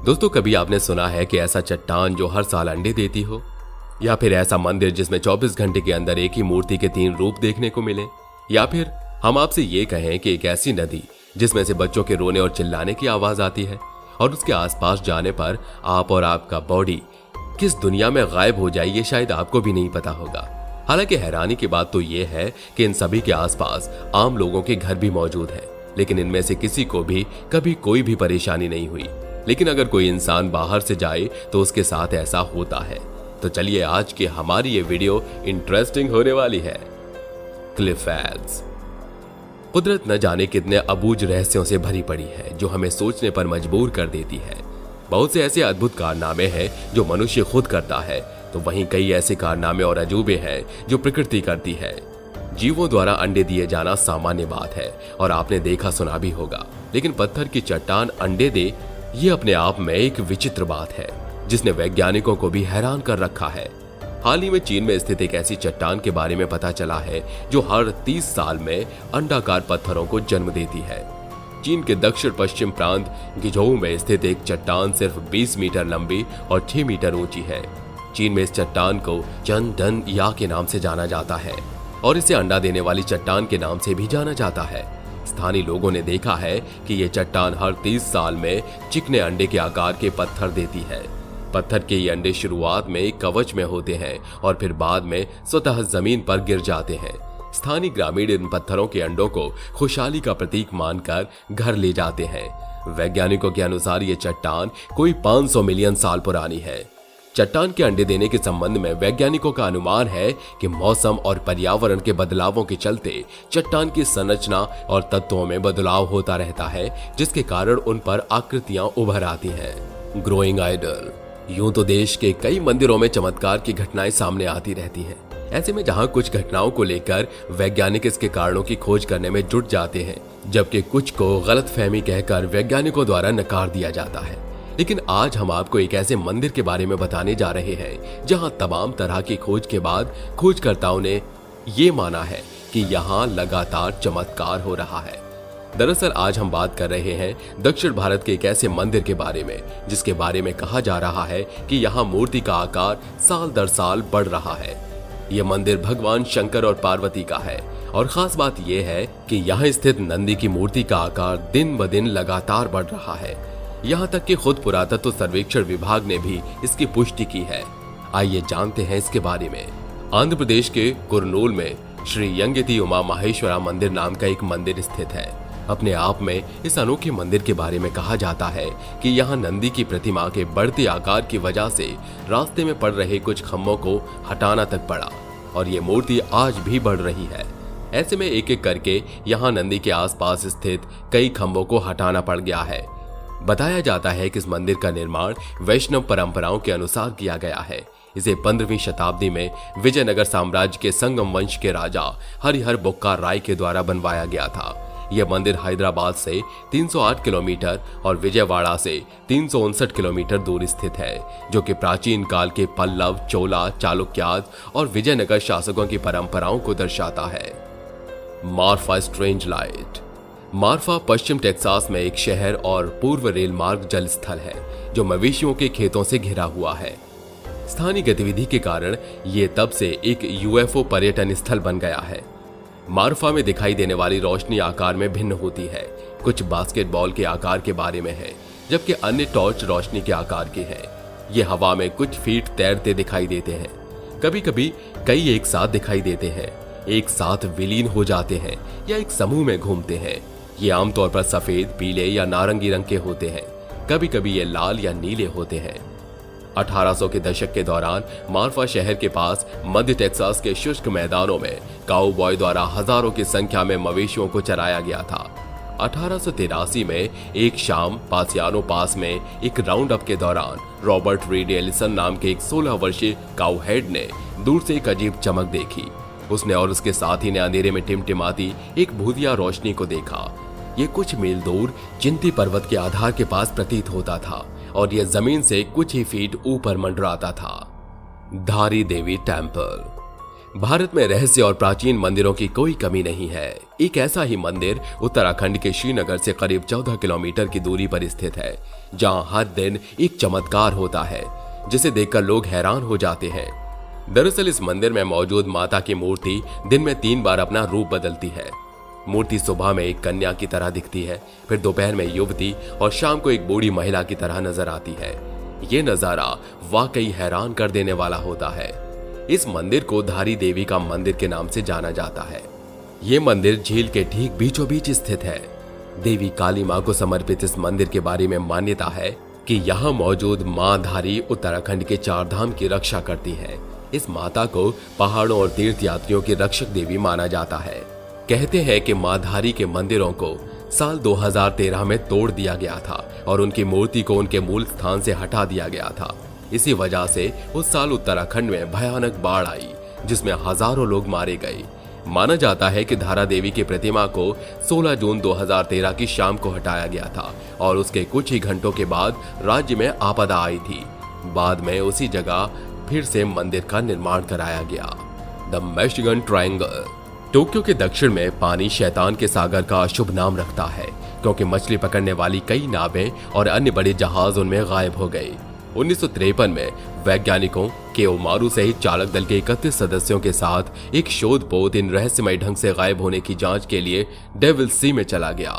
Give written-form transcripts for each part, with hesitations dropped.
दोस्तों, कभी आपने सुना है कि ऐसा चट्टान जो हर साल अंडे देती हो, या फिर ऐसा मंदिर जिसमें 24 घंटे के अंदर एक ही मूर्ति के 3 रूप देखने को मिले, या फिर हम आपसे ये कहें कि एक ऐसी नदी जिसमें से बच्चों के रोने और चिल्लाने की आवाज आती है और उसके आसपास जाने पर आप और आपका बॉडी किस दुनिया में गायब हो जाए, ये शायद आपको भी नहीं पता होगा। हालांकि हैरानी की बात तो ये है कि इन सभी के आसपास आम लोगों के घर भी मौजूद हैं, लेकिन इनमें से किसी को भी कभी कोई भी परेशानी नहीं हुई। लेकिन अगर कोई इंसान बाहर से जाए तो उसके साथ ऐसा होता है। तो चलिए, आज की हमारी ये वीडियो इंटरेस्टिंग होने वाली है। Cliff fails. कुदरत न जाने कितने अबूझ रहस्यों से भरी पड़ी है जो हमें सोचने पर मजबूर कर देती है। बहुत से ऐसे अद्भुत कारनामे हैं जो मनुष्य खुद करता है, तो वहीं कई ऐसे कारनामे और अजूबे हैं जो प्रकृति करती है। जीवों द्वारा अंडे दिए जाना सामान्य बात है और आपने देखा सुना भी होगा, लेकिन पत्थर की चट्टान अंडे दे, ये अपने आप में एक विचित्र बात है जिसने वैज्ञानिकों को भी हैरान कर रखा है। हाल ही में चीन में स्थित एक ऐसी चट्टान के बारे में पता चला है जो हर 30 साल में अंडाकार पत्थरों को जन्म देती है। चीन के दक्षिण पश्चिम प्रांत गिझोऊ में स्थित एक चट्टान सिर्फ 20 मीटर लंबी और 6 मीटर ऊंची है। चीन में इस चट्टान को चंदन या के नाम से जाना जाता है और इसे अंडा देने वाली चट्टान के नाम से भी जाना जाता है। स्थानीय लोगों ने देखा है कि ये चट्टान हर 30 साल में चिकने अंडे के आकार के पत्थर देती है। पत्थर के ये अंडे शुरुआत में एक कवच में होते हैं और फिर बाद में स्वतः जमीन पर गिर जाते हैं। स्थानीय ग्रामीण इन पत्थरों के अंडों को खुशहाली का प्रतीक मानकर घर ले जाते हैं। वैज्ञानिकों के अनुसार ये चट्टान कोई 500 मिलियन साल पुरानी है। चट्टान के अंडे देने के संबंध में वैज्ञानिकों का अनुमान है कि मौसम और पर्यावरण के बदलावों के चलते चट्टान की संरचना और तत्वों में बदलाव होता रहता है, जिसके कारण उन पर आकृतियां उभर आती हैं। Growing idol. यूं तो देश के कई मंदिरों में चमत्कार की घटनाएं सामने आती रहती हैं। ऐसे में जहां कुछ घटनाओं को लेकर वैज्ञानिक इसके कारणों की खोज करने में जुट जाते हैं, जबकि कुछ को गलतफहमी कहकर वैज्ञानिकों द्वारा नकार दिया जाता है। लेकिन आज हम आपको एक ऐसे मंदिर के बारे में बताने जा रहे हैं जहां तमाम तरह की खोज के बाद खोजकर्ताओं ने ये माना है कि यहाँ लगातार चमत्कार हो रहा है। दरअसल आज हम बात कर रहे हैं दक्षिण भारत के एक ऐसे मंदिर के बारे में जिसके बारे में कहा जा रहा है कि यहाँ मूर्ति का आकार साल दर साल बढ़ रहा है। यह मंदिर भगवान शंकर और पार्वती का है और खास बात यह है कि यहाँ स्थित नंदी की मूर्ति का आकार दिन ब दिन लगातार बढ़ रहा है। यहाँ तक कि खुद पुरातत्व सर्वेक्षण विभाग ने भी इसकी पुष्टि की है। आइए जानते हैं इसके बारे में। आंध्र प्रदेश के कुरनूल में श्री यंगेती उमा माहेश्वरा मंदिर नाम का एक मंदिर स्थित है। अपने आप में इस अनोखे मंदिर के बारे में कहा जाता है कि यहाँ नंदी की प्रतिमा के बढ़ते आकार की वजह से रास्ते में पड़ रहे कुछ खम्भों को हटाना तक पड़ा और ये मूर्ति आज भी बढ़ रही है। ऐसे में एक एक करके यहाँ नंदी के आसपास स्थित कई खम्भों को हटाना पड़ गया है। बताया जाता है कि इस मंदिर का निर्माण वैष्णव परंपराओं के अनुसार किया गया है। इसे 15वीं शताब्दी में विजयनगर साम्राज्य के संगम वंश के राजा हरिहर बुक्का राय के द्वारा बनवाया गया था। यह मंदिर हैदराबाद से 308 किलोमीटर और विजयवाड़ा से 359 किलोमीटर दूर स्थित है, जो कि प्राचीन काल के पल्लव, चोला, चालुक्याद और विजयनगर शासकों की परंपराओं को दर्शाता है। Marfa strange light. मार्फा पश्चिम टेक्सास में एक शहर और पूर्व रेल मार्ग जल स्थल है जो मवेशियों के खेतों से घिरा हुआ है। स्थानीय गतिविधि के कारण ये तब से एक यूएफओ पर्यटन स्थल बन गया है। मार्फा में दिखाई देने वाली रोशनी आकार में भिन्न होती है। कुछ बास्केटबॉल के आकार के बारे में है, जबकि अन्य टॉर्च रोशनी के आकार के हैं। ये हवा में कुछ फीट तैरते दिखाई देते हैं। कभी कभी कई एक साथ दिखाई देते हैं, एक साथ विलीन हो जाते हैं या एक समूह में घूमते हैं। ये आमतौर पर सफेद, पीले या नारंगी रंग के होते हैं। कभी कभी ये लाल या नीले होते हैं। 1800 के दशक के दौरान मार्फा शहर के पास मध्य टेक्सास के शुष्क मैदानों में काउबॉय द्वारा हजारों की संख्या में मवेशियों को चराया गया था। 1883 में एक शाम पासियानो पास में एक राउंड अप के दौरान रॉबर्ट रीड एलिसन नाम के एक 16 वर्षीय काउहेड ने दूर से एक अजीब चमक देखी। उसने और उसके साथी ने अंधेरे में टिमटिमाती एक भूतिया रोशनी को देखा। ये कुछ मील दूर चिंती पर्वत के आधार के पास प्रतीत होता था और यह जमीन से कुछ ही फीट ऊपर मंडराता था। धारी देवी टेम्पल। भारत में रहस्य और प्राचीन मंदिरों की कोई कमी नहीं है। एक ऐसा ही मंदिर उत्तराखंड के श्रीनगर से करीब 14 किलोमीटर की दूरी पर स्थित है, जहां हर दिन एक चमत्कार होता है जिसे देखकर लोग हैरान हो जाते हैं। दरअसल इस मंदिर में मौजूद माता की मूर्ति दिन में 3 बार अपना रूप बदलती है। मूर्ति सुबह में एक कन्या की तरह दिखती है, फिर दोपहर में युवती और शाम को एक बूढ़ी महिला की तरह नजर आती है। ये नजारा वाकई हैरान कर देने वाला होता है। इस मंदिर को धारी देवी का मंदिर के नाम से जाना जाता है। ये मंदिर झील के ठीक बीचों बीच स्थित है। देवी काली मां को समर्पित इस मंदिर के बारे में मान्यता है कि यहाँ मौजूद मां धारी उत्तराखंड के 4 धाम की रक्षा करती है। इस माता को पहाड़ों और तीर्थ यात्रियों की रक्षक देवी माना जाता है। कहते हैं कि मां धारी के मंदिरों को साल 2013 में तोड़ दिया गया था और उनकी मूर्ति को उनके मूल स्थान से हटा दिया गया था। इसी वजह से उस साल उत्तराखंड में भयानक बाढ़ आई, जिसमें हजारों लोग मारे गए। माना जाता है कि धारा देवी की प्रतिमा को 16 जून 2013 की शाम को हटाया गया था और उसके कुछ ही घंटों के बाद राज्य में आपदा आई थी। बाद में उसी जगह फिर से मंदिर का निर्माण कराया गया। The Michigan triangle. टोक्यो के दक्षिण में पानी शैतान के सागर का अशुभ नाम रखता है, क्योंकि मछली पकड़ने वाली कई नावें और अन्य बड़े जहाज उनमें गायब हो गए। 1953 में वैज्ञानिकों के ओमारू सहित चालक दल के 31 सदस्यों के साथ एक शोध पोत इन रहस्यमय ढंग से गायब होने की जांच के लिए डेविल सी में चला गया।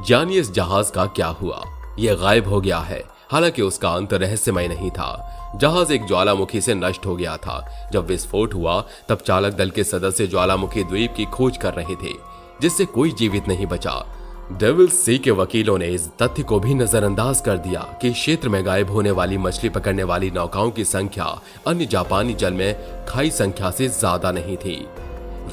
जानिए इस जहाज का क्या हुआ। यह गायब हो गया है, हालांकि उसका अंत रहस्यमय नहीं था। जहाज एक ज्वालामुखी से नष्ट हो गया था। जब विस्फोट हुआ तब चालक दल के सदस्य ज्वालामुखी द्वीप की खोज कर रहे थे, जिससे कोई जीवित नहीं बचा। डेविल सी के वकीलों ने इस तथ्य को भी नजरअंदाज कर दिया कि क्षेत्र में गायब होने वाली मछली पकड़ने वाली नौकाओं की संख्या अन्य जापानी जल में खाई संख्या से ज्यादा नहीं थी।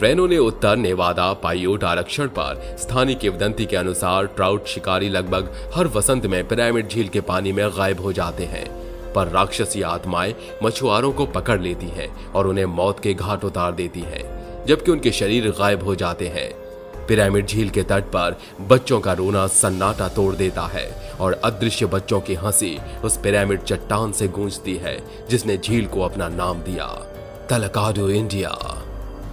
रेनो ने उत्तर नेवादा पाइयोट आरक्षण पर स्थानीय किंवदंती के अनुसार ट्राउट शिकारी लगभग हर वसंत में पिरामिड झील के पानी में गायब हो जाते हैं, पर राक्षसी आत्माएं मछुआरों को पकड़ लेती हैं और उन्हें मौत के घाट उतार देती हैं, जबकि उनके शरीर गायब हो जाते हैं। पिरामिड झील के तट पर बच्चों का रोना सन्नाटा तोड़ देता है और अदृश्य बच्चों की हंसी उस पिरामिड चट्टान से गूंजती है, जिसने झील को अपना नाम दिया, तलकाडू इंडिया।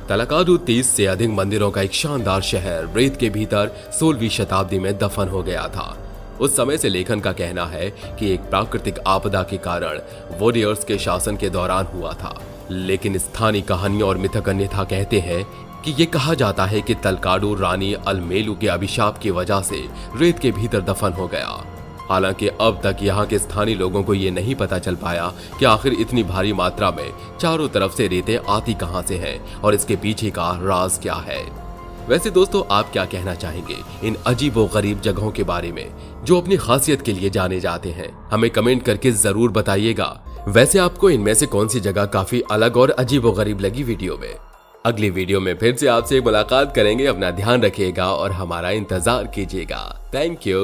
तलकाडू 30 से अधिक मंदिरों का एक शानदार शहर रेत के भीतर 16वीं शताब्दी में दफन हो गया था। उस समय से लेखन का कहना है कि एक प्राकृतिक आपदा के कारण वॉरियर्स के शासन के दौरान हुआ था, लेकिन स्थानीय कहानियों और मिथक अन्यथा कहते हैं कि ये कहा जाता है कि तलकाडू रानी अलमेलू के अभिशाप की वजह से रेत के भीतर दफन हो गया। हालांकि अब तक यहाँ के स्थानीय लोगों को ये नहीं पता चल पाया कि आखिर इतनी भारी मात्रा में चारों तरफ से रेतें आती कहां से हैं और इसके पीछे का राज क्या है। वैसे दोस्तों, आप क्या कहना चाहेंगे इन अजीब व गरीब जगहों के बारे में जो अपनी खासियत के लिए जाने जाते हैं? हमें कमेंट करके जरूर बताइएगा। वैसे आपको इनमें से कौन सी जगह काफी अलग और अजीब व गरीब लगी वीडियो में? अगली वीडियो में फिर से आपसे मुलाकात करेंगे। अपना ध्यान रखिएगा और हमारा इंतजार कीजिएगा। Thank you.